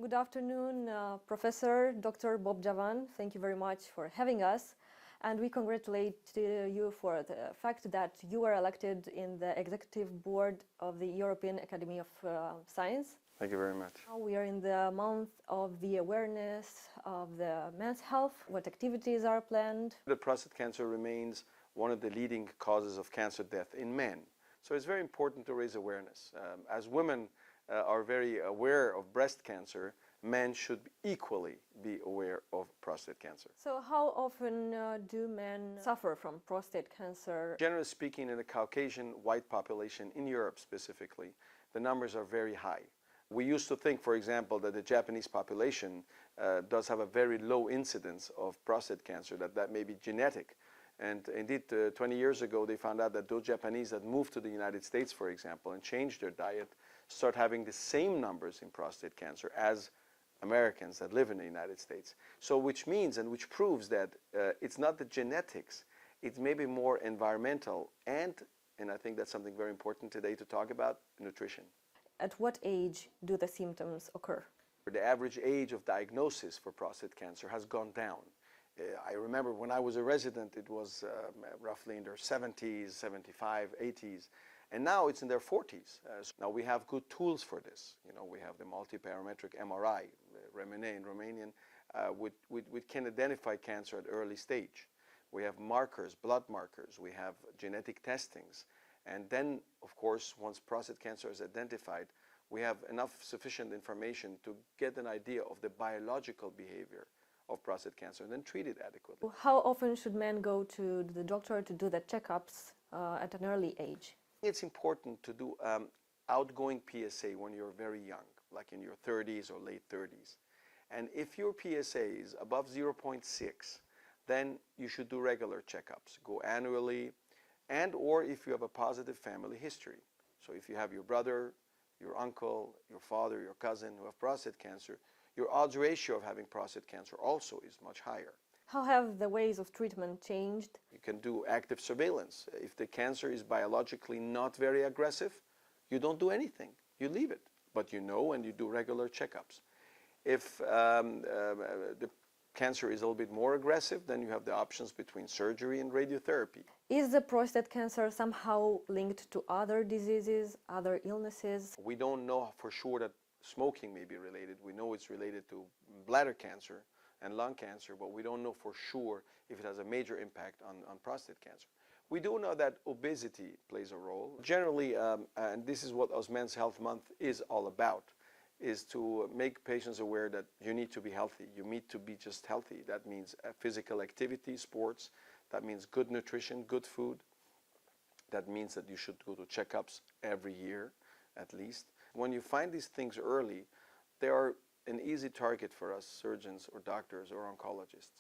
Good afternoon, Professor Dr. Bob Javan. Thank you very much for having us. And we congratulate you for the fact that you were elected in the Executive Board of the European Academy of Science. Thank you very much. Now we are in the month of the awareness of the men's health. What activities are planned? The prostate cancer remains one of the leading causes of cancer death in men. So it's very important to raise awareness. As women are very aware of breast cancer, men should equally be aware of prostate cancer. So how often do men suffer from prostate cancer? Generally speaking, in the Caucasian white population, in Europe specifically, the numbers are very high. We used to think, for example, that the Japanese population does have a very low incidence of prostate cancer, that may be genetic. And indeed, 20 years ago, they found out that those Japanese that moved to the United States, for example, and changed their diet, start having the same numbers in prostate cancer as Americans that live in the United States. So which means and which proves that it's not the genetics, it's maybe more environmental and I think that's something very important today to talk about, nutrition. At what age do the symptoms occur? The average age of diagnosis for prostate cancer has gone down. I remember when I was a resident, it was roughly in their 70s, 75, 80s, and now it's in their 40s. So now we have good tools for this. You know, we have the multiparametric MRI, Remene in Romanian, which can identify cancer at early stage. We have markers, blood markers, we have genetic testings, and then, of course, once prostate cancer is identified, we have enough sufficient information to get an idea of the biological behavior of prostate cancer and then treat it adequately. How often should men go to the doctor to do the checkups at an early age? It's important to do outgoing PSA when you're very young, like in your 30s or late 30s. And if your PSA is above 0.6, then you should do regular checkups. Go annually, and or if you have a positive family history. So if you have your brother, your uncle, your father, your cousin who have prostate cancer, your odds ratio of having prostate cancer also is much higher. How have the ways of treatment changed? You can do active surveillance. If the cancer is biologically not very aggressive, you don't do anything. You leave it. But you know and you do regular checkups. If the cancer is a little bit more aggressive, then you have the options between surgery and radiotherapy. Is the prostate cancer somehow linked to other diseases, other illnesses? We don't know for sure that smoking may be related. We know it's related to bladder cancer and lung cancer, but we don't know for sure if it has a major impact on prostate cancer. We do know that obesity plays a role. Generally, and this is what Men's Health Month is all about, is to make patients aware that you need to be healthy. You need to be just healthy. That means physical activity, sports. That means good nutrition, good food. That means that you should go to checkups every year, at least. When you find these things early, they are an easy target for us surgeons or doctors or oncologists.